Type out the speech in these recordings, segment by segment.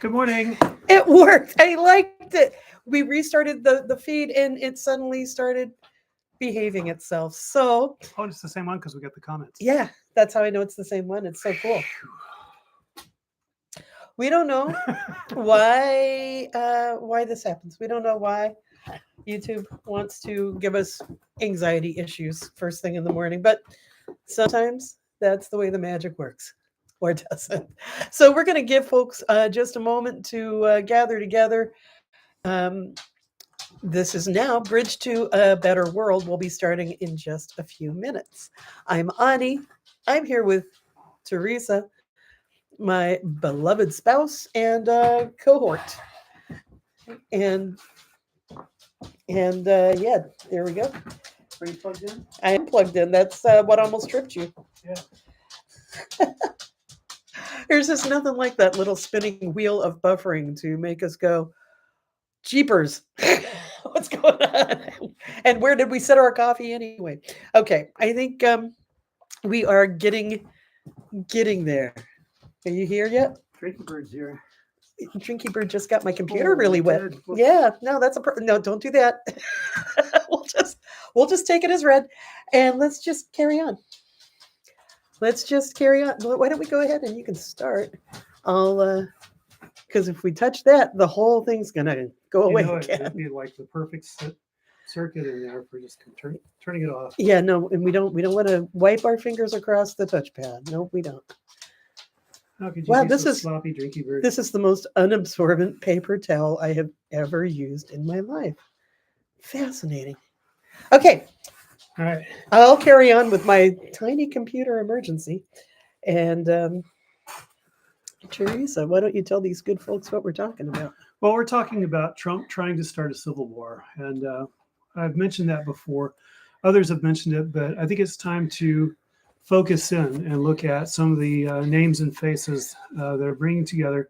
Good morning. It worked. I liked it. We restarted the feed and it suddenly started behaving itself. So Oh, it's the same one because we got the comments. yeah, that's how I know it's the same one. It's so cool. We don't know why this happens. We don't know why YouTube wants to give us anxiety issues first thing in the morning, but sometimes that's the way the magic works, or doesn't. So we're going to give folks just a moment to gather together. Um, this is now Bridge to a Better World. We'll be starting in just a few minutes. I'm Ani. I'm here with Teresa, my beloved spouse and cohort. And yeah, there we go. Are you plugged in? I am plugged in. That's what almost tripped you. Yeah. There's just nothing like that little spinning wheel of buffering to make us go, jeepers. What's going on? And where did we set our coffee anyway? Okay, I think we are getting there. Are you here yet? Drinky Bird's here. Drinky Bird just got my computer really wet. Yeah, no, that's no, don't do that. we'll just take it as read, and let's just carry on. Let's just carry on. Why don't we go ahead and you can start? I'll because if we touch that, the whole thing's gonna go away again. It'd be like the perfect circuit in there for just turning it off. Yeah, no, and we don't want to wipe our fingers across the touchpad. No, we don't. Wow, this is sloppy, Drinky Bird. This is the most unabsorbent paper towel I have ever used in my life. Fascinating. Okay. All right. I'll carry on with my tiny computer emergency. And Teresa, why don't you tell these good folks what we're talking about? Well, we're talking about Trump trying to start a civil war. And I've mentioned that before. Others have mentioned it, but I think it's time to focus in and look at some of the names and faces that are bringing together.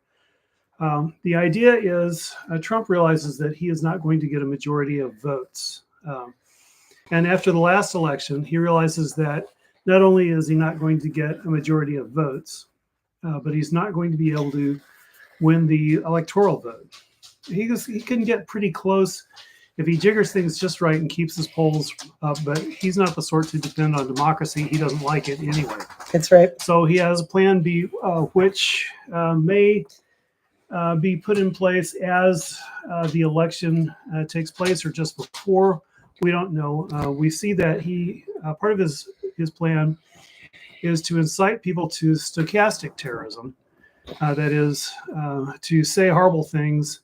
The idea is Trump realizes that he is not going to get a majority of votes. And after the last election, he realizes that not only is he not going to get a majority of votes, but he's not going to be able to win the electoral vote. He can get pretty close if he jiggers things just right and keeps his polls up, but he's not the sort to depend on democracy. He doesn't like it anyway. That's right. So he has a plan B, which may be put in place as the election takes place or just before. We don't know. We see that he part of his plan is to incite people to stochastic terrorism. That is to say horrible things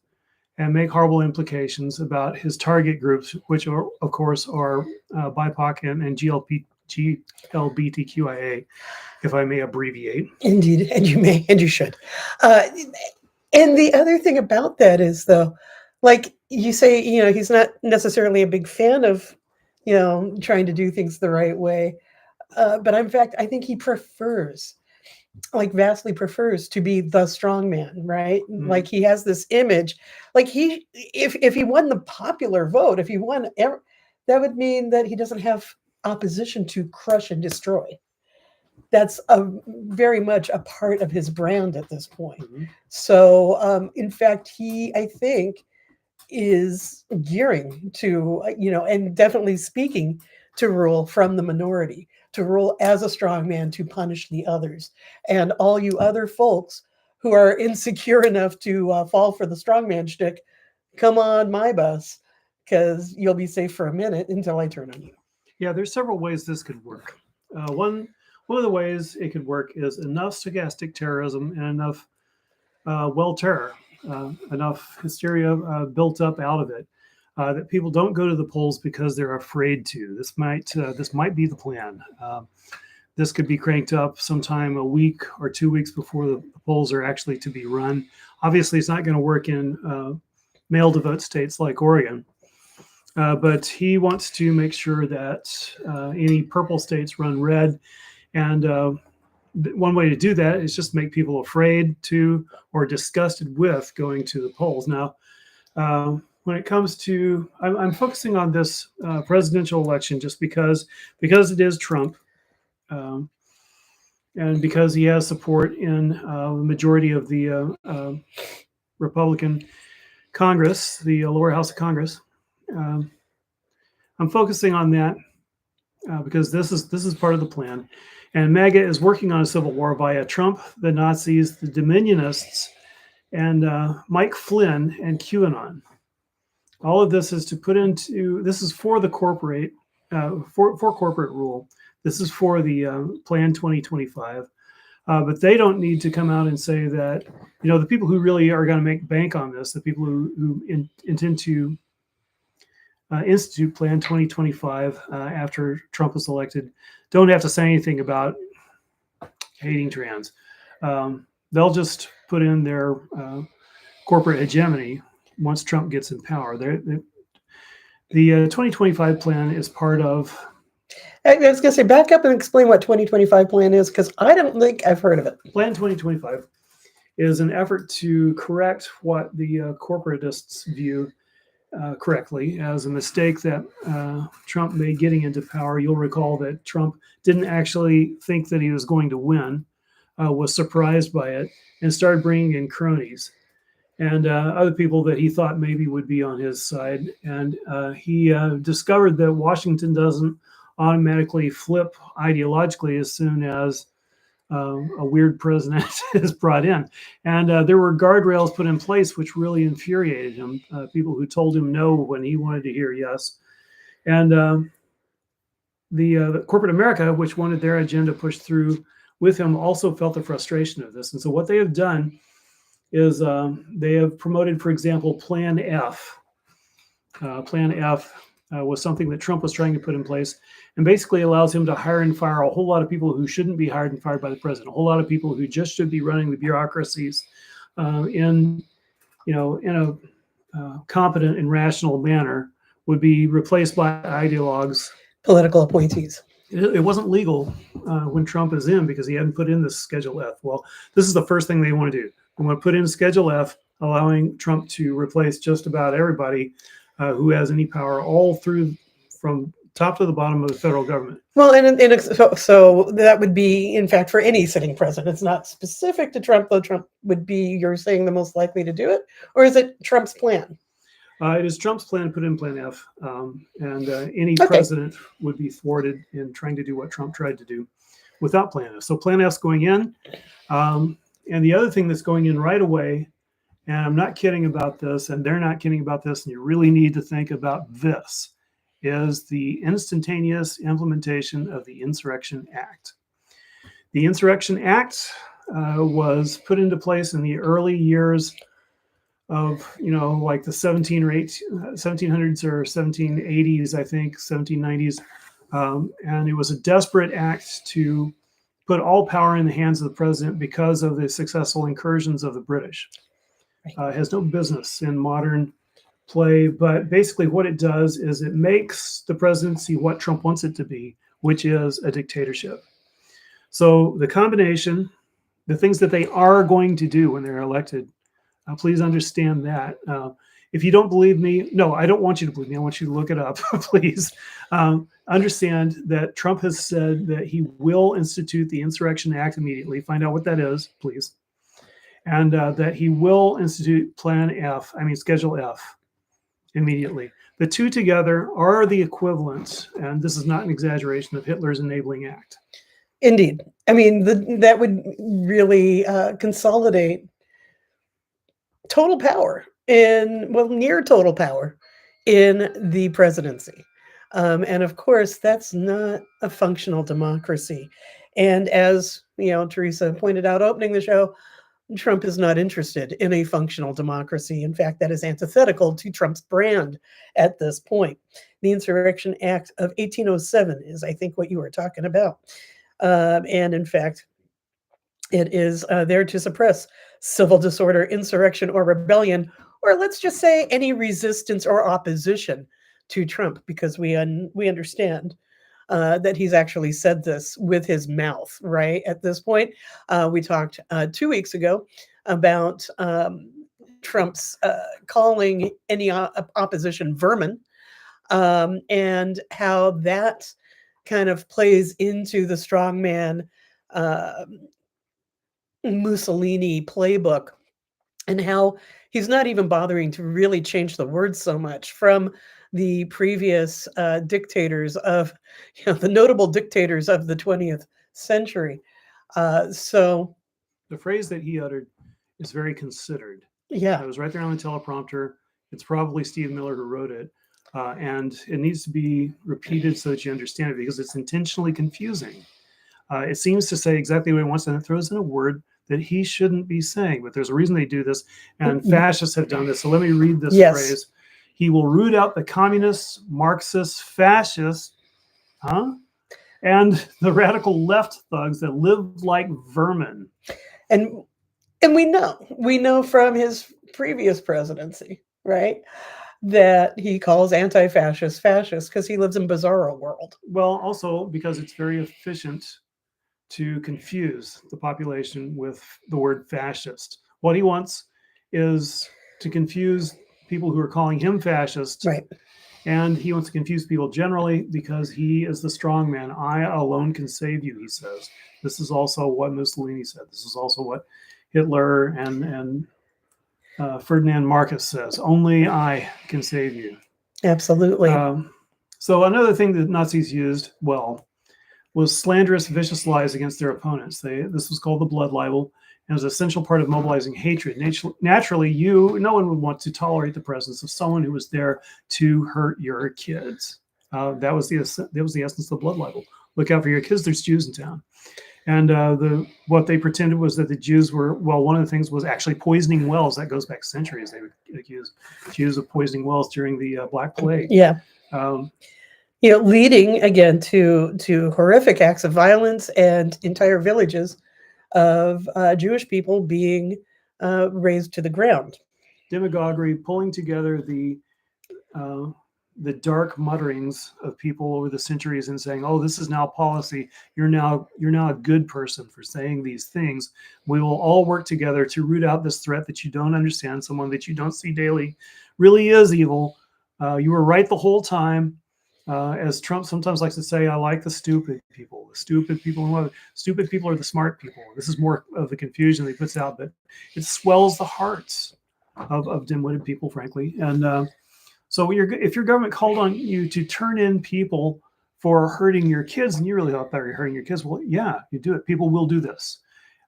and make horrible implications about his target groups, which are, of course, are BIPOC and GLBTQIA, if I may abbreviate. Indeed, and you may, and you should. And the other thing about that is, though, like you say, he's not necessarily a big fan of, trying to do things the right way. But in fact, I think he vastly prefers to be the strong man, right? Mm. Like he has this image, like if he won the popular vote, if he won, that would mean that he doesn't have opposition to crush and destroy. That's very much a part of his brand at this point. Mm-hmm. So, in fact, he, I think, is gearing to, and definitely speaking to rule from the minority, to rule as a strong man, to punish the others. And all you other folks who are insecure enough to fall for the strongman shtick, come on my bus, because you'll be safe for a minute until I turn on you. Yeah, there's several ways this could work. One of the ways it could work is enough stochastic terrorism and enough terror, enough hysteria built up out of it. That people don't go to the polls because they're afraid to. This might be the plan. This could be cranked up sometime a week or 2 weeks before the polls are actually to be run. Obviously, it's not going to work in mail-to-vote states like Oregon, but he wants to make sure that any purple states run red. And one way to do that is just make people afraid to or disgusted with going to the polls. Now, when it comes to, I'm focusing on this presidential election just because it is Trump, and because he has support in the majority of the Republican Congress, the lower house of Congress. I'm focusing on that because this is part of the plan. And MAGA is working on a civil war via Trump, the Nazis, the Dominionists, and Mike Flynn and QAnon. All of this is to put into, this is for the corporate, for corporate rule. This is for the Plan 2025. But they don't need to come out and say that, the people who really are going to make bank on this, the people who intend to institute Plan 2025 after Trump is elected, don't have to say anything about hating trans. They'll just put in their corporate hegemony once Trump gets in power. The 2025 plan is part of. I was going to say, back up and explain what 2025 plan is, because I don't think I've heard of it. Plan 2025 is an effort to correct what the corporatists view correctly as a mistake that Trump made getting into power. You'll recall that Trump didn't actually think that he was going to win, was surprised by it, and started bringing in cronies and other people that he thought maybe would be on his side. And he discovered that Washington doesn't automatically flip ideologically as soon as a weird president is brought in. And there were guardrails put in place which really infuriated him, people who told him no when he wanted to hear yes. And the corporate America, which wanted their agenda pushed through with him, also felt the frustration of this. And so what they have done is they have promoted, for example, Plan F. Plan F was something that Trump was trying to put in place, and basically allows him to hire and fire a whole lot of people who shouldn't be hired and fired by the president, a whole lot of people who just should be running the bureaucracies in a competent and rational manner, would be replaced by ideologues. Political appointees. It wasn't legal when Trump is in because he hadn't put in this Schedule F. Well, this is the first thing they want to do. They want to put in Schedule F, allowing Trump to replace just about everybody who has any power, all through from top to the bottom of the federal government. Well, so that would be, in fact, for any sitting president. It's not specific to Trump, though. Trump would be, you're saying, the most likely to do it, or is it Trump's plan? It is Trump's plan to put in Plan F, and any president would be thwarted in trying to do what Trump tried to do without Plan F. So Plan F's going in, and the other thing that's going in right away, and I'm not kidding about this, and they're not kidding about this, and you really need to think about this, is the instantaneous implementation of the Insurrection Act. The Insurrection Act was put into place in the early years of, like the 1700s or 1780s, I think, 1790s. And it was a desperate act to put all power in the hands of the president because of the successful incursions of the British. It has no business in modern play, but basically what it does is it makes the presidency what Trump wants it to be, which is a dictatorship. So the combination, the things that they are going to do when they're elected, please understand that. If you don't believe me, no, I don't want you to believe me. I want you to look it up, please. Understand that Trump has said that he will institute the Insurrection Act immediately. Find out what that is, please. And that he will institute Schedule F immediately. The two together are the equivalent, and this is not an exaggeration, of Hitler's Enabling Act. Indeed. I mean, that would really consolidate total power near total power in the presidency. And of course, that's not a functional democracy. And as Teresa pointed out opening the show, Trump is not interested in a functional democracy. In fact, that is antithetical to Trump's brand at this point. The Insurrection Act of 1807 is, I think, what you were talking about. And in fact, it is there to suppress civil disorder, insurrection, or rebellion, or let's just say any resistance or opposition to Trump, because we understand that he's actually said this with his mouth, right? At this point, we talked 2 weeks ago about Trump's calling any opposition vermin, and how that kind of plays into the strongman Mussolini playbook and how he's not even bothering to really change the words so much from the previous dictators of, the notable dictators of the 20th century. So, The phrase that he uttered is very considered. yeah, It was right there on the teleprompter. It's probably Steve Miller who wrote it. And it needs to be repeated so that you understand it, because it's intentionally confusing. It seems to say exactly what he wants, and it throws in a word that he shouldn't be saying. But there's a reason they do this, and fascists have done this. So let me read this Yes. phrase. He will root out the communists, Marxists, fascists, and the radical left thugs that live like vermin. and we know from his previous presidency, right, that he calls anti-fascists fascists because he lives in bizarro world. Well, also because it's very efficient to confuse the population with the word fascist. What he wants is to confuse people who are calling him fascist, Right. and he wants to confuse people generally because he is the strong man. I alone can save you, he says. This is also what Mussolini said. This is also what Hitler and Ferdinand Marcos says. Only I can save you. Absolutely. So another thing that Nazis used was slanderous, vicious lies against their opponents. This was called the blood libel, and was an essential part of mobilizing hatred. Naturally, no one would want to tolerate the presence of someone who was there to hurt your kids. That was the essence of the blood libel. Look out for your kids. There's Jews in town. And what they pretended was that the Jews were, one of the things was actually poisoning wells. That goes back centuries. They would accuse Jews of poisoning wells during the Black Plague. Yeah. Leading again to horrific acts of violence and entire villages of Jewish people being razed to the ground. Demagoguery, pulling together the dark mutterings of people over the centuries and saying, "Oh, this is now policy. You're now a good person for saying these things. We will all work together to root out this threat that you don't understand. Someone that you don't see daily really is evil. You were right the whole time." As Trump sometimes likes to say, I like the stupid people. The stupid people, stupid people are the smart people. This is more of the confusion that he puts out, but it swells the hearts of dim-witted people, frankly. And so if your government called on you to turn in people for hurting your kids, and you really thought they were hurting your kids, well, yeah, you do it. People will do this.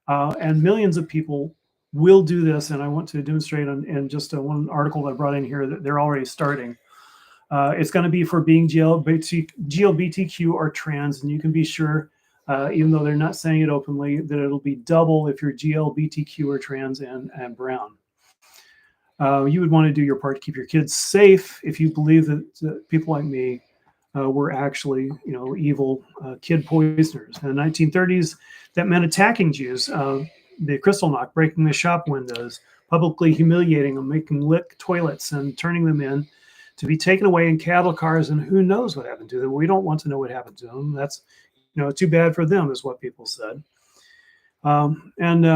And millions of people will do this. And I want to demonstrate in just one article that I brought in here that they're already starting. It's going to be for being GLBTQ or trans, and you can be sure, even though they're not saying it openly, that it'll be double if you're GLBTQ or trans and brown. You would want to do your part to keep your kids safe if you believe that people like me were actually, evil kid poisoners. In the 1930s, that meant attacking Jews, the Kristallnacht, breaking the shop windows, publicly humiliating them, making lick toilets and turning them in to be taken away in cattle cars, and who knows what happened to them. We don't want to know what happened to them. That's, too bad for them, is what people said. And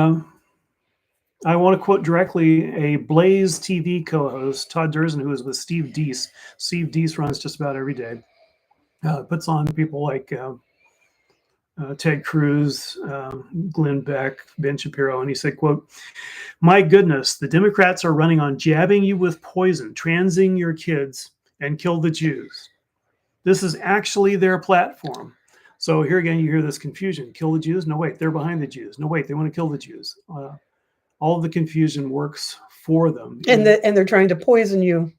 I want to quote directly a Blaze TV co-host, Todd Durzen, who is with Steve Deese. Steve Deese runs just about every day. Puts on people like Ted Cruz, Glenn Beck, Ben Shapiro, and he said, quote, "My goodness, the Democrats are running on jabbing you with poison, transing your kids, and kill the Jews. This is actually their platform." So here again, you hear this confusion. Kill the Jews? No, wait, they're behind the Jews. No, wait, they want to kill the Jews. All of the confusion works for them. And they're trying to poison you,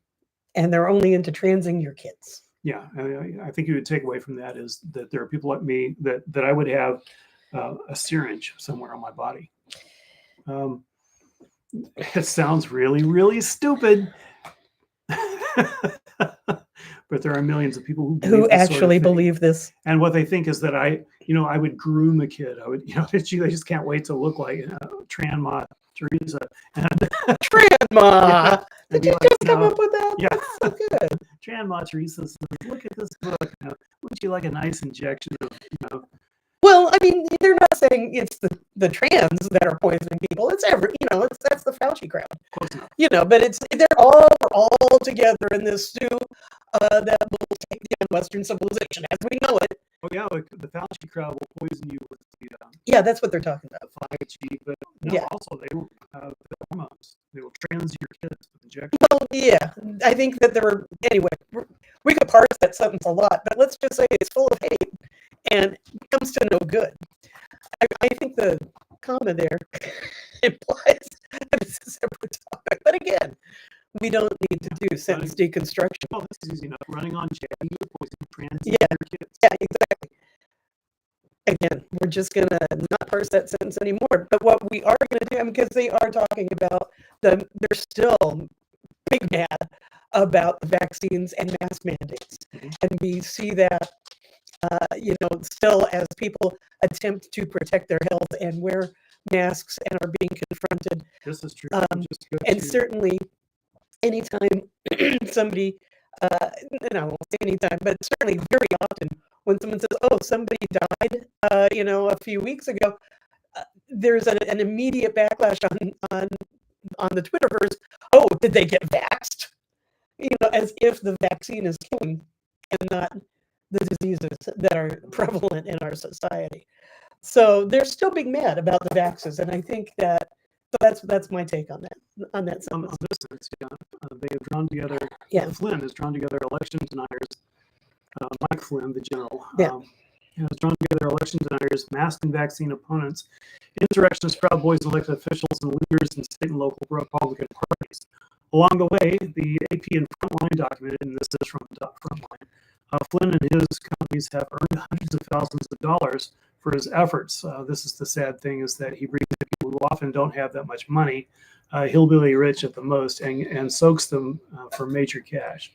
and they're only into transing your kids. Yeah, I think you would take away from that is that there are people like me that I would have a syringe somewhere on my body. It sounds really, really stupid. But there are millions of people who actually believe this. And what they think is that I would groom a kid. I would, they just can't wait to look like Tranma Teresa. And Tranma! Did you just come up with that? Yeah. That's so good. Tranma Teresa says, look at this book. Would you like a nice injection of, Well, I mean, they're not saying it's the trans that are poisoning people. It's that's the Fauci crowd. Close enough. But they're all together in this stew that will take down Western civilization as we know it. Oh yeah, the Fauci crowd will poison you with the yeah, that's what they're talking about. 5G, but no, yeah. Also they're hormones. They will trans your kids with injections. Well, yeah, I think that there were, anyway, we could parse that sentence a lot, but let's just say it's full of hate and comes to no good. I think the comma there implies that it's a separate topic. But again, we don't need to do sentence deconstruction. Oh, this is easy enough. Running on jabbing the poison trans Yeah. your kids. Yeah, exactly. Again, we're just going to not parse that sentence anymore. But what we are going to do, because they are talking about they're still big mad about the vaccines and mask mandates. Mm-hmm. And we see that, still as people attempt to protect their health and wear masks and are being confronted. This is true. And certainly, anytime somebody, I won't say anytime, but certainly very often when someone says, "Oh, somebody died," a few weeks ago, there's an immediate backlash on the Twitterverse. Oh, did they get vaxxed? As if the vaccine is killing and not the diseases that are prevalent in our society. So they're still being mad about the vaxes, and I think that that's my take on that. On that on this sense, they have drawn together. Yeah. Flynn has drawn together election deniers. Mike Flynn, the general, Yeah. has drawn together election deniers, mask and vaccine opponents, insurrectionists, Proud Boys, elected officials, and leaders in state and local Republican parties. Along the way, the AP and Frontline documented, and this is from Frontline, Flynn and his companies have earned hundreds of thousands of dollars for his efforts. This is the sad thing, is that he brings in people who often don't have that much money, hillbilly rich at the most, and soaks them for major cash.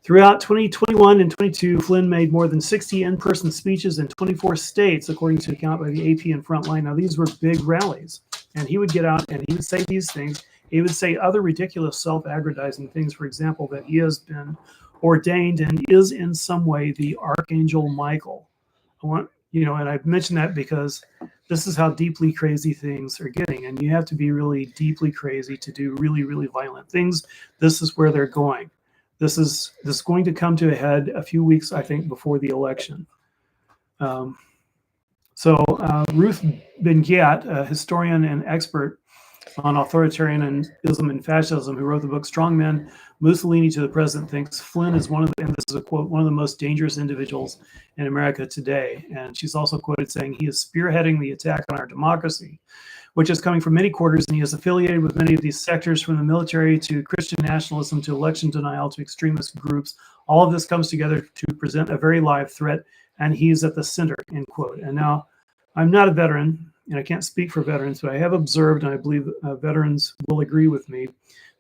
Throughout 2021 and 22, Flynn made more than 60 in-person speeches in 24 states, according to account by the AP and Frontline. Now, these were big rallies, and he would get out and he would say these things. He would say other ridiculous self-aggrandizing things, for example, that he has been ordained and is in some way the Archangel Michael. And I mention that because this is how deeply crazy things are getting, and you have to be really deeply crazy to do really, really violent things. This is where they're going. This is going to come to a head a few weeks, I think, before the election. Ruth Ben-Ghiat, a historian and expert on authoritarianism and fascism, who wrote the book Strong Men, Mussolini to the President, thinks Flynn is and this is a quote, one of the most dangerous individuals in America today. And she's also quoted saying he is spearheading the attack on our democracy, which is coming from many quarters, and he is affiliated with many of these sectors, from the military to Christian nationalism to election denial to extremist groups. All of this comes together to present a very live threat, and he's at the center, end quote. And now, I'm not a veteran, and I can't speak for veterans, but I have observed, and I believe veterans will agree with me,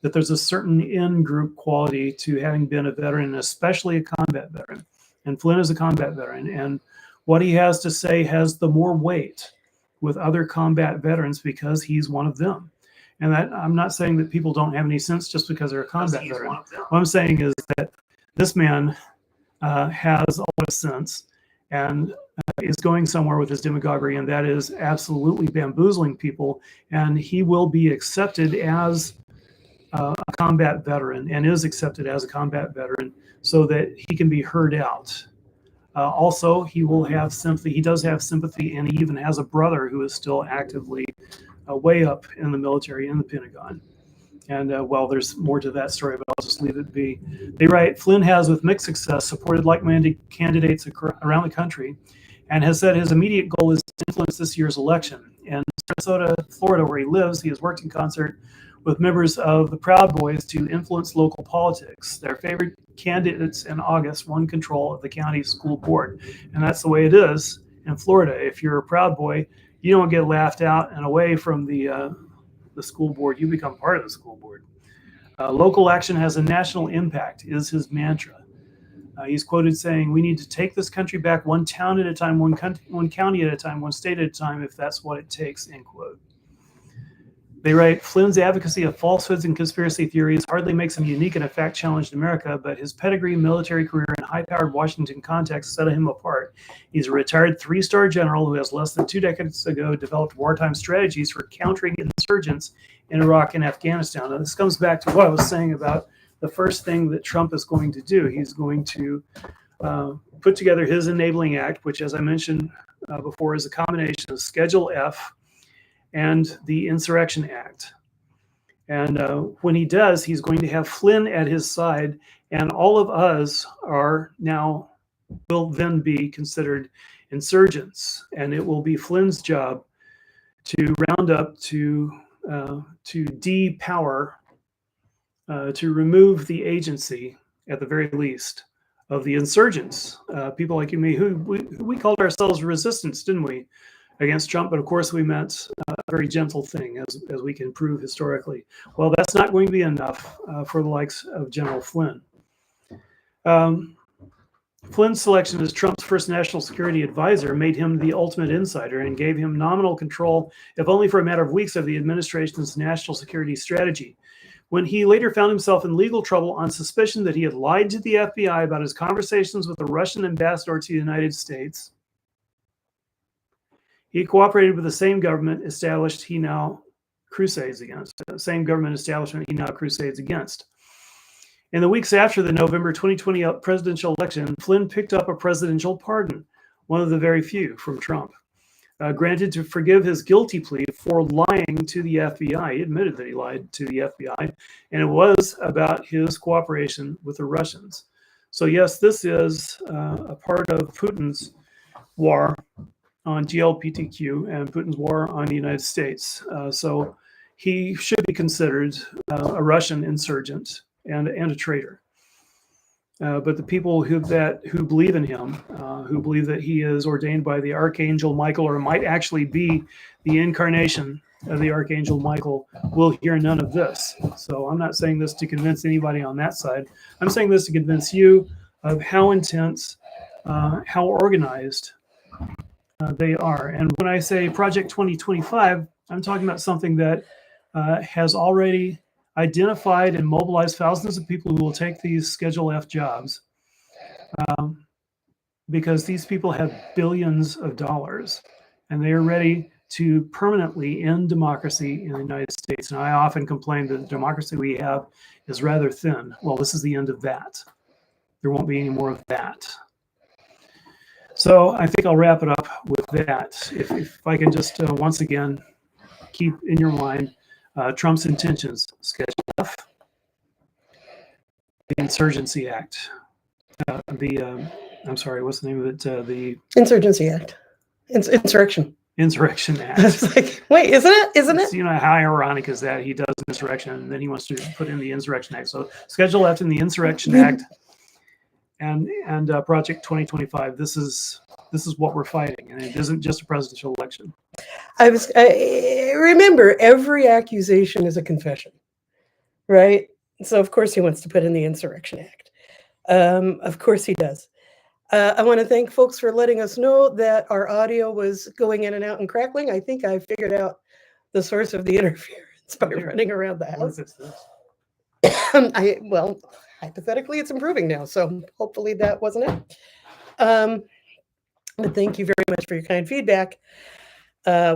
that there's a certain in-group quality to having been a veteran, and especially a combat veteran. And Flynn is a combat veteran, and what he has to say has the more weight with other combat veterans because he's one of them. And that, I'm not saying that people don't have any sense just because they're a combat veteran. What I'm saying is that this man has a lot of sense and is going somewhere with his demagoguery, and that is absolutely bamboozling people. And he will be accepted as a combat veteran, and is accepted as a combat veteran, so that he can be heard out. Also, he will have sympathy. He does have sympathy, and he even has a brother who is still actively way up in the military in the Pentagon. And there's more to that story, but I'll just leave it be. They write, Flynn has, with mixed success, supported like-minded candidates around the country, and has said his immediate goal is to influence this year's election. In Sarasota, Florida, where he lives, he has worked in concert with members of the Proud Boys to influence local politics. Their favorite candidates in August won control of the county school board. And that's the way it is in Florida. If you're a Proud Boy, you don't get laughed out and away from the school board. You become part of the school board. Local action has a national impact is his mantra. He's quoted saying, we need to take this country back one town at a time, one county at a time, one state at a time, if that's what it takes, end quote. They write, Flynn's advocacy of falsehoods and conspiracy theories hardly makes him unique in a fact-challenged America, but his pedigree, military career, and high-powered Washington contacts set him apart. He's a retired three-star general who has less than 2 decades ago developed wartime strategies for countering insurgents in Iraq and Afghanistan. Now, this comes back to what I was saying about the first thing that Trump is going to do. He's going to put together his Enabling Act, which, as I mentioned before, is a combination of Schedule F and the Insurrection Act. And when he does, he's going to have Flynn at his side, and all of us will then be considered insurgents, and it will be Flynn's job to round up, to depower, to remove the agency, at the very least, of the insurgents, people like you and me, who we called ourselves resistance, didn't we, against Trump? But of course, we meant a very gentle thing, as we can prove historically. Well, that's not going to be enough for the likes of General Flynn. Flynn's selection as Trump's first national security advisor made him the ultimate insider and gave him nominal control, if only for a matter of weeks, of the administration's national security strategy. When he later found himself in legal trouble on suspicion that he had lied to the FBI about his conversations with the Russian ambassador to the United States, he cooperated with the same government established he now crusades against, the same government establishment he now crusades against. In the weeks after the November 2020 presidential election, Flynn picked up a presidential pardon, one of the very few from Trump, granted to forgive his guilty plea for lying to the FBI. He admitted that he lied to the FBI, and it was about his cooperation with the Russians. So yes, this is a part of Putin's war on GLBTQ and Putin's war on the United States. So he should be considered a Russian insurgent and a traitor. But the people who believe in him, who believe that he is ordained by the Archangel Michael, or might actually be the incarnation of the Archangel Michael, will hear none of this. So I'm not saying this to convince anybody on that side. I'm saying this to convince you of how intense, how organized they are. And when I say Project 2025, I'm talking about something that has already identified and mobilized thousands of people who will take these Schedule F jobs, because these people have billions of dollars, and they are ready to permanently end democracy in the United States. And I often complain that the democracy we have is rather thin. Well, this is the end of that. There won't be any more of that. So I think I'll wrap it up with that. If I can just once again keep in your mind Trump's intentions: Schedule F, the Insurgency Act, I'm sorry, what's the name of it? The Insurgency Act. Insurrection. Insurrection Act. It's like, wait, isn't it? Isn't it? You know, how ironic is that? He does insurrection, and then he wants to put in the Insurrection Act. So Schedule F in the Insurrection Act and Project 2025. This is what we're fighting, and it isn't just a presidential election. I remember every accusation is a confession, right? So of course he wants to put in the Insurrection Act. Of course he does. I want to thank folks for letting us know that our audio was going in and out and crackling. I think I figured out the source of the interference by running around the house. Well, hypothetically, it's improving now, so hopefully that wasn't it. But thank you very much for your kind feedback.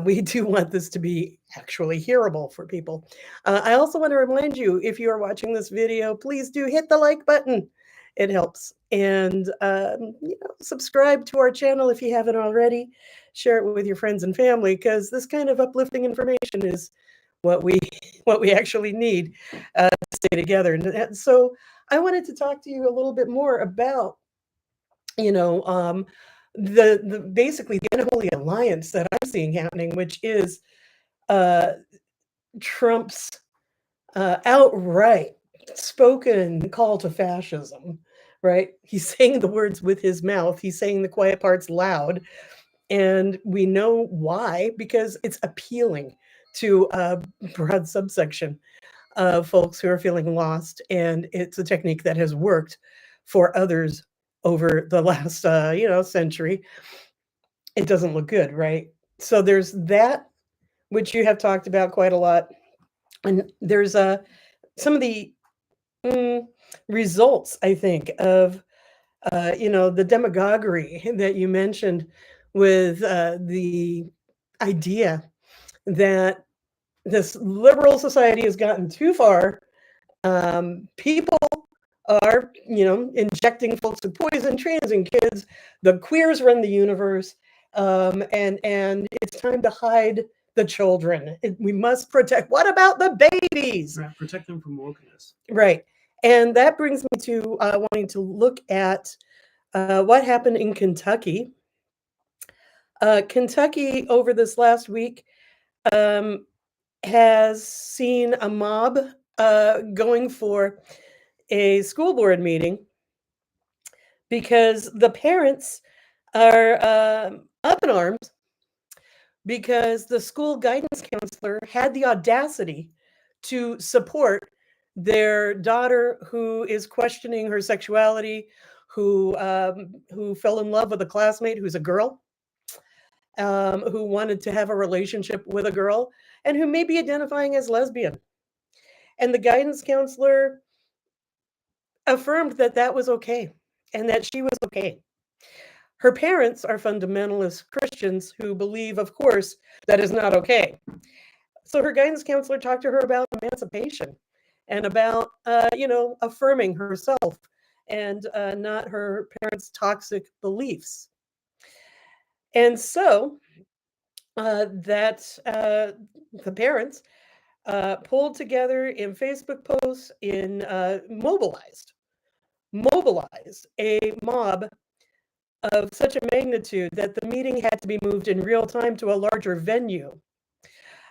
We do want this to be actually hearable for people. I also want to remind you, if you are watching this video, please do hit the like button. It helps. And subscribe to our channel if you haven't already. Share it with your friends and family, because this kind of uplifting information is what we actually need to stay together. And so I wanted to talk to you a little bit more about, the basically the Unholy alliance that I'm seeing happening, which is Trump's outright spoken call to fascism, right? He's saying the words with his mouth. He's saying the quiet parts loud. And we know why, because it's appealing to a broad subsection of folks who are feeling lost. And it's a technique that has worked for others over the last, century. It doesn't look good, right? So there's that, which you have talked about quite a lot. And there's some of the results, I think, of, the demagoguery that you mentioned with the idea that this liberal society has gotten too far. People are, injecting folks with poison, transing kids. The queers run the universe, and it's time to hide the children. We must protect. What about the babies? Right, protect them from wokeness. Right. And that brings me to wanting to look at what happened in Kentucky. Kentucky, over this last week, has seen a mob going for a school board meeting because the parents are up in arms because the school guidance counselor had the audacity to support their daughter who is questioning her sexuality, who fell in love with a classmate who's a girl, who wanted to have a relationship with a girl, and who may be identifying as lesbian. And the guidance counselor affirmed that that was okay and that she was okay. Her parents are fundamentalist Christians who believe, of course, that is not okay. So her guidance counselor talked to her about emancipation and about, affirming herself and not her parents' toxic beliefs. And so the parents pulled together in Facebook posts, mobilized a mob of such a magnitude that the meeting had to be moved in real time to a larger venue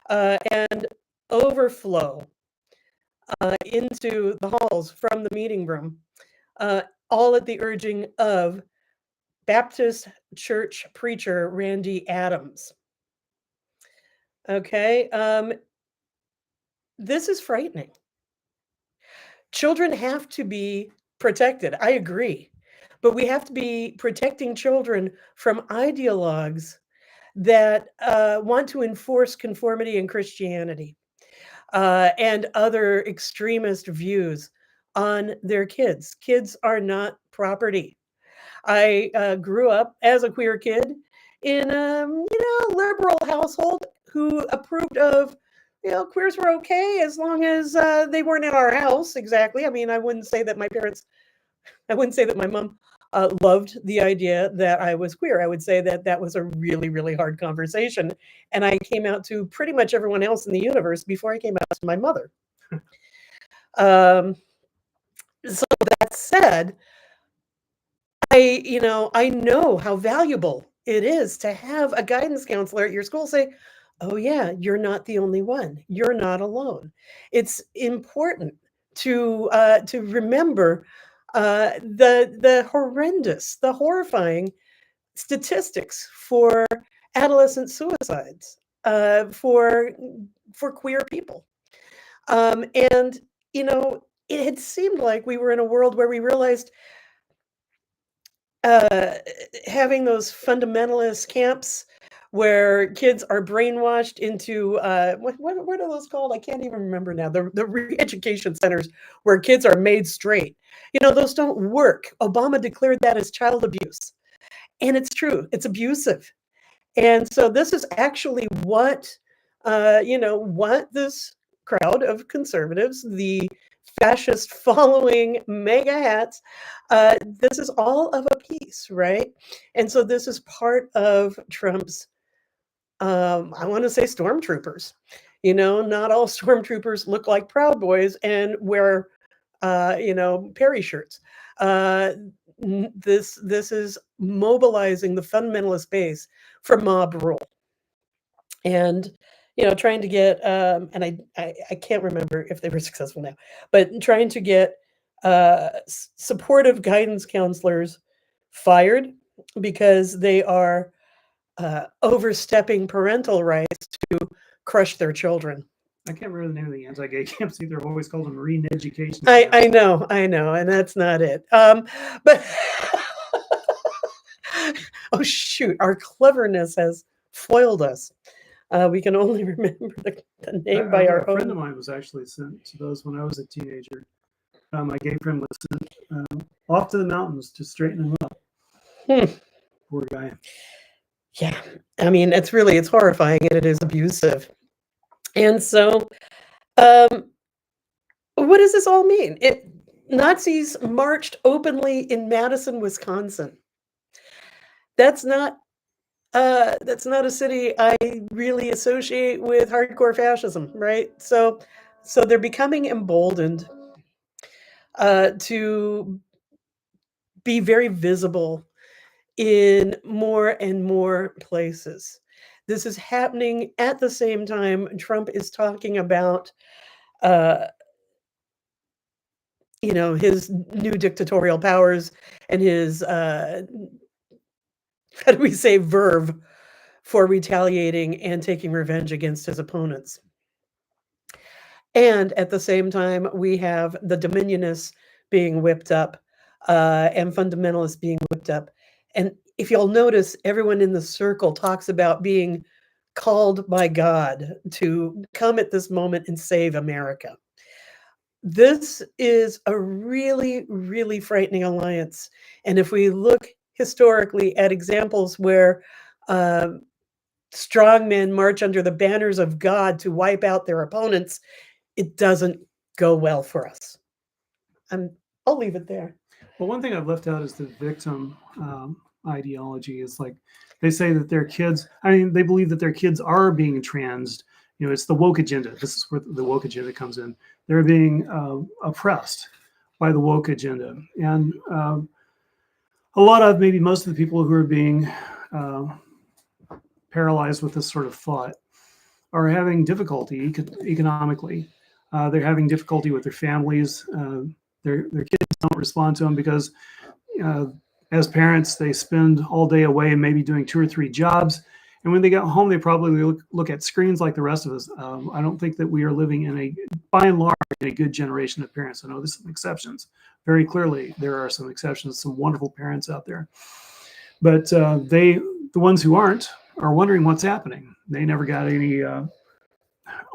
and overflow into the halls from the meeting room, all at the urging of Baptist church preacher Randy Adams. Okay, this is frightening. Children have to be protected. I agree. But we have to be protecting children from ideologues that want to enforce conformity in Christianity and other extremist views on their kids. Kids are not property. I grew up as a queer kid in a liberal household who approved of queers were okay as long as they weren't in our house. Exactly. I mean, I wouldn't say that my mom loved the idea that I was queer. I would say that that was a really, really hard conversation. And I came out to pretty much everyone else in the universe before I came out to my mother. So that said, I know how valuable it is to have a guidance counselor at your school say, oh yeah, you're not the only one. You're not alone. It's important to remember the horrendous, the horrifying statistics for adolescent suicides for queer people. And it had seemed like we were in a world where we realized having those fundamentalist camps where kids are brainwashed into what are those called? I can't even remember now. The re-education centers where kids are made straight. Those don't work. Obama declared that as child abuse. And it's true. It's abusive. And so this is actually what this crowd of conservatives, the fascist following MAGA hats, this is all of a piece, right? And so this is part of Trump's, I want to say stormtroopers. Not all stormtroopers look like Proud Boys and wear, Perry shirts. This is mobilizing the fundamentalist base for mob rule. And trying to get and I can't remember if they were successful now, but trying to get supportive guidance counselors fired because they are overstepping parental rights to crush their children. I can't remember the name of the anti-gay camps either. I've always called them re-education. I know, and that's not it. But oh shoot, our cleverness has foiled us. We can only remember the name by our own. A friend of mine was actually sent to those when I was a teenager. My gay friend was sent off to the mountains to straighten him up. Poor guy. Yeah, I mean, it's horrifying and it is abusive. And so, what does this all mean? Nazis marched openly in Madison, Wisconsin. That's not That's not a city I really associate with hardcore fascism, right? So they're becoming emboldened to be very visible in more and more places. This is happening at the same time Trump is talking about, uh, his new dictatorial powers and his, how do we say, verve for retaliating and taking revenge against his opponents. And at the same time, we have the Dominionists being whipped up and fundamentalists being whipped up. And if you'll notice, everyone in the circle talks about being called by God to come at this moment and save America. This is a really, really frightening alliance. And if we look historically at examples where strong men march under the banners of God to wipe out their opponents, it doesn't go well for us. I'll leave it there. Well, one thing I've left out is the victim ideology. Is like they say that their kids, they believe that their kids are being transed. It's the woke agenda. This is where the woke agenda comes in. They're being oppressed by the woke agenda. And a lot of, maybe most of the people who are being paralyzed with this sort of thought are having difficulty economically. They're having difficulty with their families. Their kids don't respond to them because as parents, they spend all day away, maybe doing 2 or 3 jobs. And when they get home, they probably look at screens like the rest of us. I don't think that we are living by and large, a good generation of parents. I know there's some exceptions. Very clearly, there are some exceptions, some wonderful parents out there. But the ones who aren't are wondering what's happening. They never got any,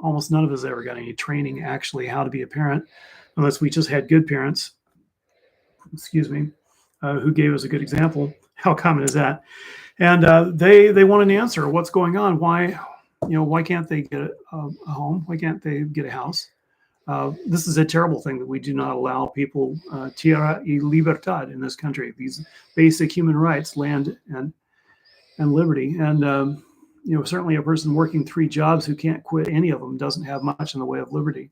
almost none of us ever got any training actually how to be a parent, unless we just had good parents, who gave us a good example. How common is that? And they want an answer. What's going on? Why can't they get a home? Why can't they get a house? This is a terrible thing that we do not allow people tierra y libertad in this country. These basic human rights, land and liberty. And certainly a person working 3 jobs who can't quit any of them doesn't have much in the way of liberty.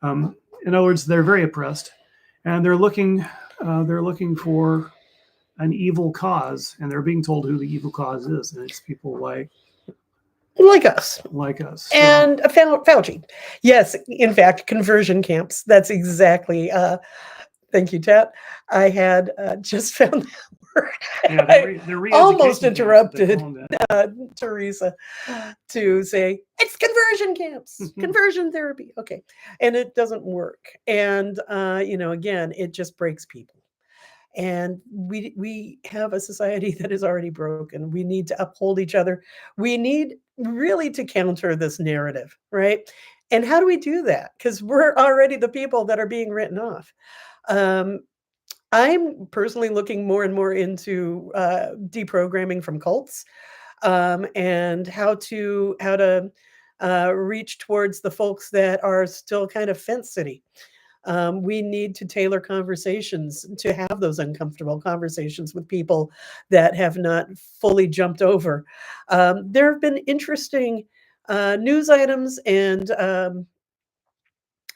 In other words, they're very oppressed, and they're looking for an evil cause, and they're being told who the evil cause is, and it's people like us. And Fauci. Yes, in fact, conversion camps. That's exactly. Thank you, Tat. I had just found that word. Yeah, they're almost interrupted Teresa to say it's conversion camps, conversion therapy. Okay, and it doesn't work. And again, it just breaks people. And we have a society that is already broken. We need to uphold each other. We need really to counter this narrative, right? And how do we do that? Because we're already the people that are being written off. I'm personally looking more and more into deprogramming from cults and how to reach towards the folks that are still kind of fence city. We need to tailor conversations to have those uncomfortable conversations with people that have not fully jumped over. There have been interesting news items and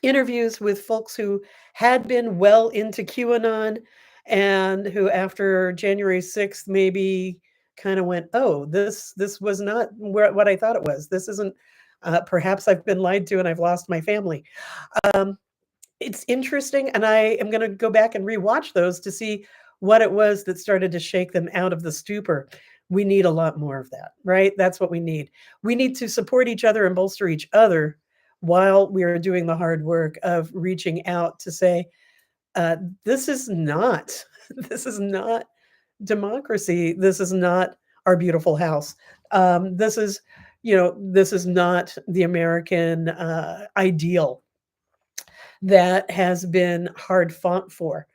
interviews with folks who had been well into QAnon and who after January 6th maybe kind of went, oh, this was not what I thought it was. This isn't, perhaps I've been lied to and I've lost my family. It's interesting, and I am going to go back and rewatch those to see what it was that started to shake them out of the stupor. We need a lot more of that, right? That's what we need. We need to support each other and bolster each other while we are doing the hard work of reaching out to say, this is not democracy. This is not our beautiful house. This is not the American ideal that has been hard fought for.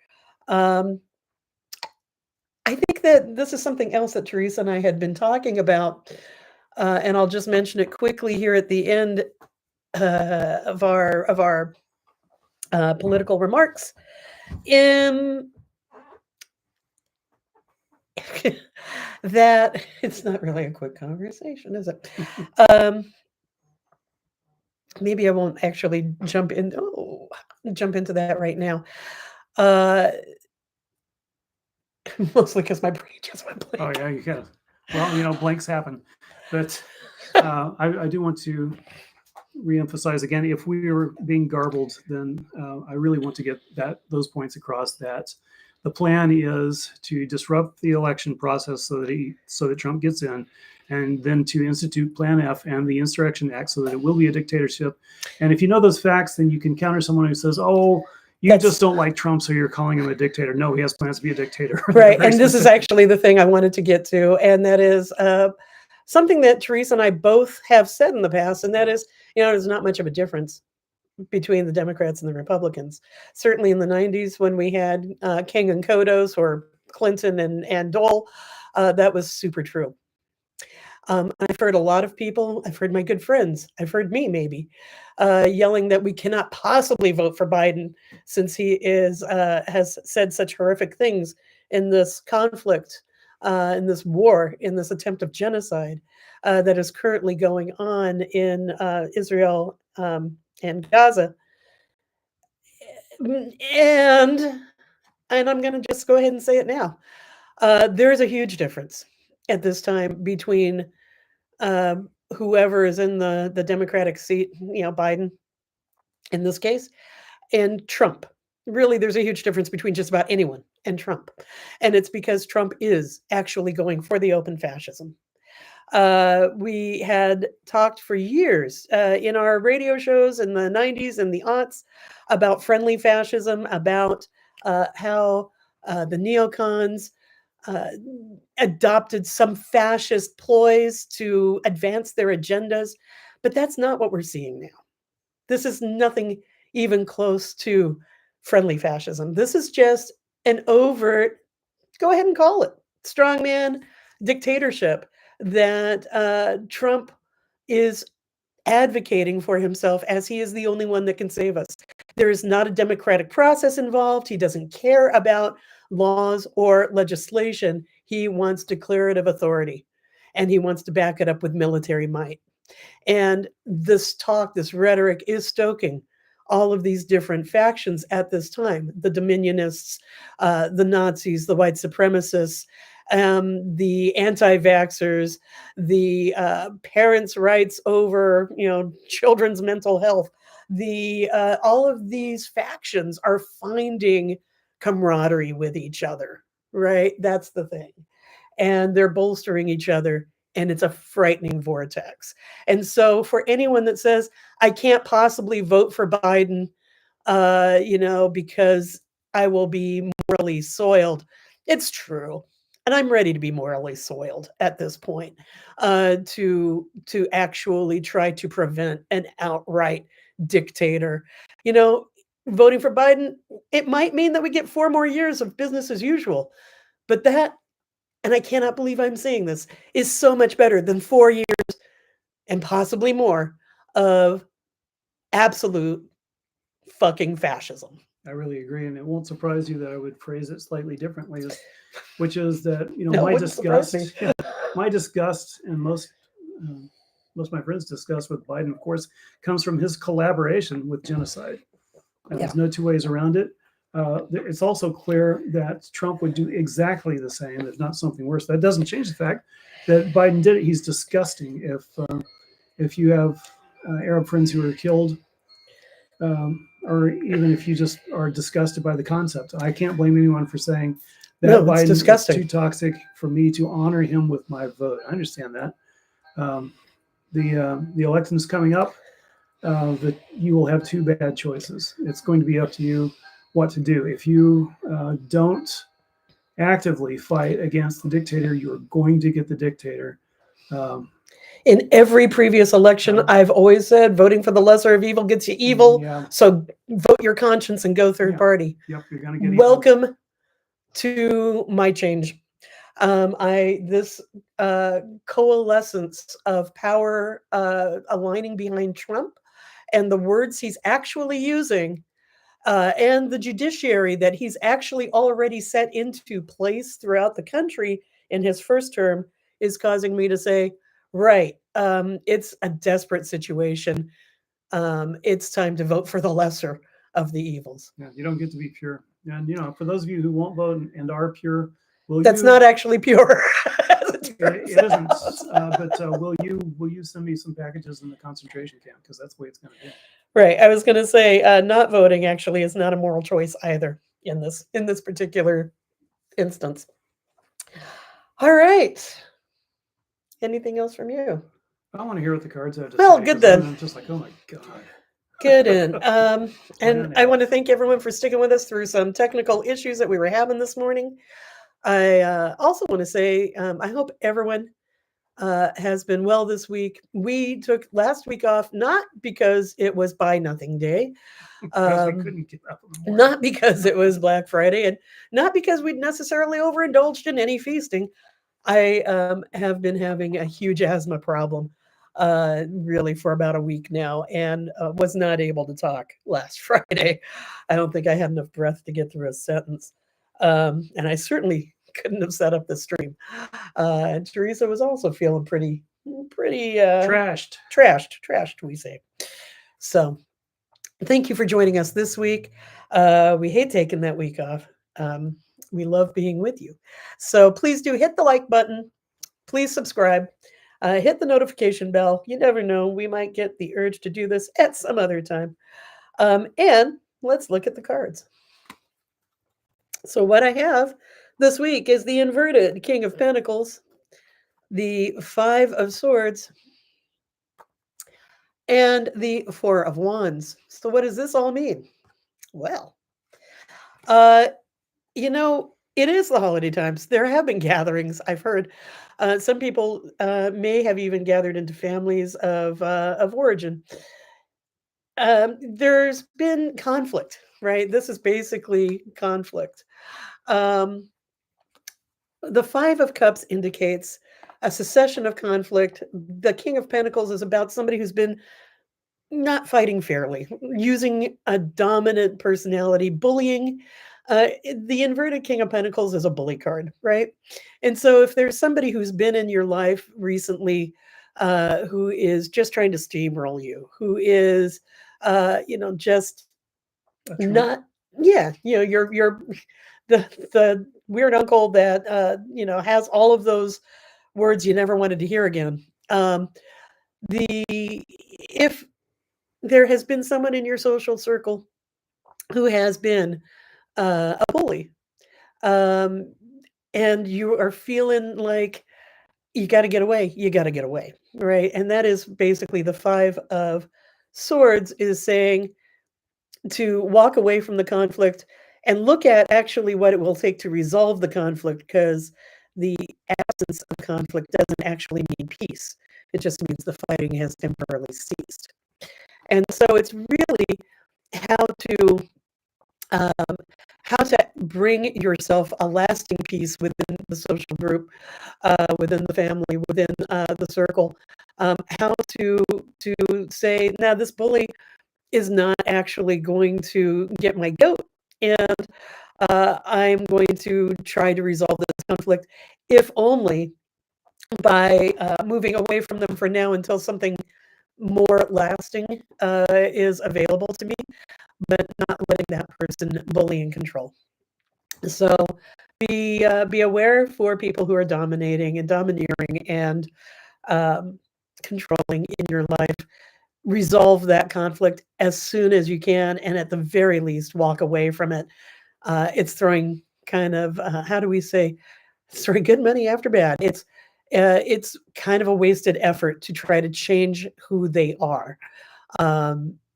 I think that this is something else that Teresa and I had been talking about, and I'll just mention it quickly here at the end of our political remarks. And that it's not really a quick conversation, is it? Um, maybe I won't actually jump into that right now. Uh, mostly because my brain just went Oh blank. yeah, you can. Well, blanks happen, but I do want to reemphasize again. If we are being garbled, then I really want to get those points across. That the plan is to disrupt the election process so that Trump gets in, and then to institute Plan F and the Insurrection Act so that it will be a dictatorship. And if you know those facts, then you can counter someone who says, "Oh, you just don't like Trump, so you're calling him a dictator." No, he has plans to be a dictator. Right. And this is actually the thing I wanted to get to. And that is something that Teresa and I both have said in the past. And that is, there's not much of a difference between the Democrats and the Republicans. Certainly in the 90s when we had King and Kodos, or Clinton and Dole, that was super true. I've heard a lot of people, I've heard my good friends, I've heard me maybe, yelling that we cannot possibly vote for Biden since he has said such horrific things in this conflict, in this war, in this attempt of genocide that is currently going on in Israel and Gaza. And I'm going to just go ahead and say it now. There is a huge difference at this time between whoever is in the Democratic seat, Biden in this case, and Trump. Really, there's a huge difference between just about anyone and Trump. And it's because Trump is actually going for the open fascism. We had talked for years in our radio shows in the 90s and the aughts about friendly fascism, about how the neocons adopted some fascist ploys to advance their agendas. But that's not what we're seeing now. This is nothing even close to friendly fascism. This is just an overt, go ahead and call it, strongman dictatorship that Trump is advocating for himself as he is the only one that can save us. There is not a democratic process involved. He doesn't care about laws or legislation. He wants declarative authority, and he wants to back it up with military might. And this talk, this rhetoric is stoking all of these different factions at this time: the dominionists, the Nazis, the white supremacists, the anti-vaxxers, the parents' rights over, children's mental health. The all of these factions are finding camaraderie with each other, right? That's the thing. And they're bolstering each other, and it's a frightening vortex. And so for anyone that says, I can't possibly vote for Biden, because I will be morally soiled, it's true. And I'm ready to be morally soiled at this point, to actually try to prevent an outright dictator. Voting for Biden, it might mean that we get 4 more years of business as usual, but that, and I cannot believe I'm saying this, is so much better than 4 years and possibly more of absolute fucking fascism. I really agree, and it won't surprise you that I would phrase it slightly differently, which is that No, my it wouldn't surprise disgust, me. my disgust, and most of my friends' disgust with Biden, of course, comes from his collaboration with genocide. There's no two ways around it. It's also clear that Trump would do exactly the same, if not something worse. That doesn't change the fact that Biden did it. He's disgusting. If you have Arab friends who are killed, or even if you just are disgusted by the concept, I can't blame anyone for saying that Biden is too toxic for me to honor him with my vote. I understand that. The election is coming up. That you will have 2 bad choices. It's going to be up to you what to do. If you don't actively fight against the dictator, you're going to get the dictator. In every previous election, I've always said voting for the lesser of evil gets you evil. Yeah. So vote your conscience and go third party. Yep, you're going to get Welcome evil. To my change. This coalescence of power aligning behind Trump and the words he's actually using, and the judiciary that he's actually already set into place throughout the country in his first term is causing me to say, right, it's a desperate situation. It's time to vote for the lesser of the evils. Yeah, you don't get to be pure. And for those of you who won't vote and are pure, That's not actually pure. It isn't. But will you send me some packages in the concentration camp? Because that's the way it's going to be. Right. I was going to say, not voting actually is not a moral choice either in this particular instance. All right. Anything else from you? I want to hear what the cards have to Well, say. good then. I'm just like, oh my god. Good. And I want to thank everyone for sticking with us through some technical issues that we were having this morning. I also want to say I hope everyone has been well this week. We took last week off, not because it was Buy Nothing Day, Because we couldn't get up in the morning. not because it was Black Friday, and not because we'd necessarily overindulged in any feasting. I have been having a huge asthma problem really for about a week now, and was not able to talk last Friday. I don't think I had enough breath to get through a sentence. And I certainly couldn't have set up the stream. And Teresa was also feeling pretty trashed, we say. So thank you for joining us this week. We hate taking that week off. We love being with you. So please do hit the like button. Please subscribe. Hit the notification bell. You never know. We might get the urge to do this at some other time. And let's look at the cards. So what I have this week is the inverted King of Pentacles, the Five of Swords, and the Four of Wands. So what does this all mean? Well, it is the holiday times. There have been gatherings, I've heard. Some people may have even gathered into families of origin. There's been conflict, right? This is basically conflict. The Five of Cups indicates a cessation of conflict. The King of Pentacles is about somebody who's been not fighting fairly, using a dominant personality, bullying. The inverted King of Pentacles is a bully card, right? And so if there's somebody who's been in your life recently who is just trying to steamroll you, who is, just not, you're the weird uncle that, has all of those words you never wanted to hear again. If there has been someone in your social circle who has been a bully, and you are feeling like you got to get away, right? And that is basically the Five of Swords is saying to walk away from the conflict and look at actually what it will take to resolve the conflict, because the absence of conflict doesn't actually mean peace. It just means the fighting has temporarily ceased. And so it's really how to bring yourself a lasting peace within the social group, within the family, within the circle. How to say, now this bully is not actually going to get my goat, and I'm going to try to resolve this conflict, if only by moving away from them for now until something more lasting is available to me, but not letting that person bully and control. So be aware for people who are dominating and domineering and controlling in your life. Resolve that conflict as soon as you can, and at the very least, walk away from it. It's throwing kind of, how do we say, it's throwing good money after bad. It's kind of a wasted effort to try to change who they are.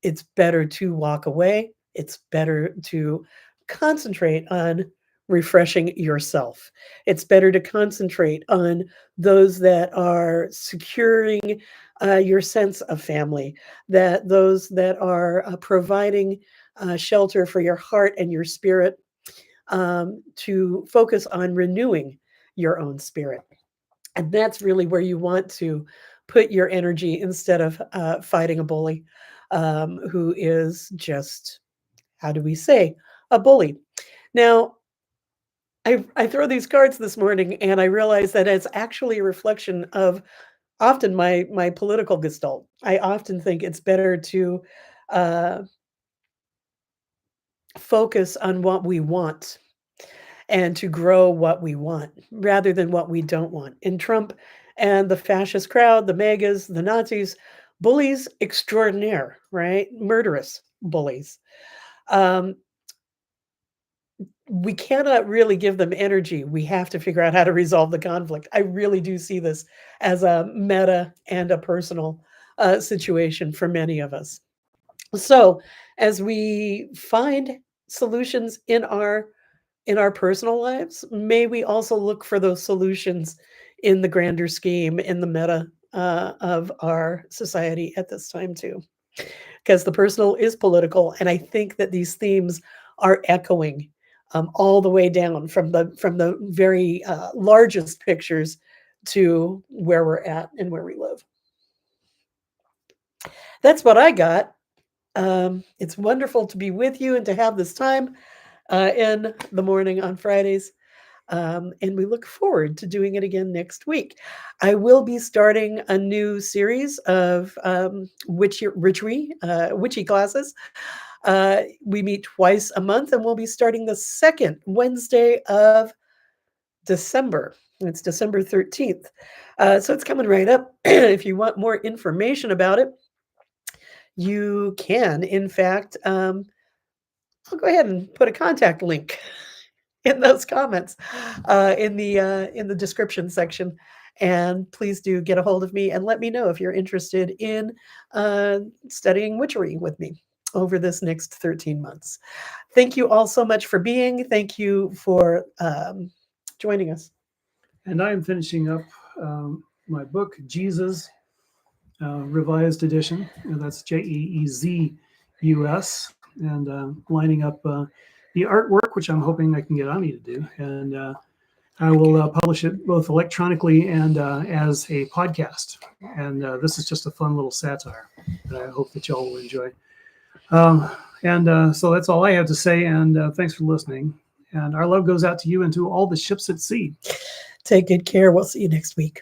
It's better to walk away. It's better to concentrate on refreshing yourself. It's better to concentrate on those that are securing your sense of family, those that are providing shelter for your heart and your spirit, to focus on renewing your own spirit. And that's really where you want to put your energy instead of fighting a bully who is just, how do we say, a bully. Now, I throw these cards this morning, and I realize that it's actually a reflection of often my political gestalt. I often think it's better to uh, focus on what we want and to grow what we want rather than what we don't want. And Trump and the fascist crowd, the MAGAs, the Nazis, bullies extraordinaire, right? Murderous bullies. Um, we cannot really give them energy. We have to figure out how to resolve the conflict. I really do see this as a meta and a personal situation for many of us. So, as we find solutions in our personal lives, may we also look for those solutions in the grander scheme, in the meta of our society at this time too, because the personal is political, and I think that these themes are echoing all the way down from the very largest pictures to where we're at and where we live. That's what I got. It's wonderful to be with you and to have this time in the morning on Fridays. And we look forward to doing it again next week. I will be starting a new series of witchy classes. We meet twice a month, and we'll be starting the second Wednesday of December. It's December 13th. So it's coming right up. If you want more information about it, you can, in fact, I'll go ahead and put a contact link in those comments in the description section, and please do get a hold of me and let me know if you're interested in studying witchery with me over this next 13 months. Thank you all so much for being. Thank you for joining us. And I'm finishing up my book, Jesus, revised edition, and that's Jeezus, and lining up the artwork, which I'm hoping I can get Ani to do, and I will publish it both electronically and as a podcast. And this is just a fun little satire that I hope that y'all will enjoy. So that's all I have to say, and thanks for listening. And our love goes out to you and to all the ships at sea. Take good care. We'll see you next week.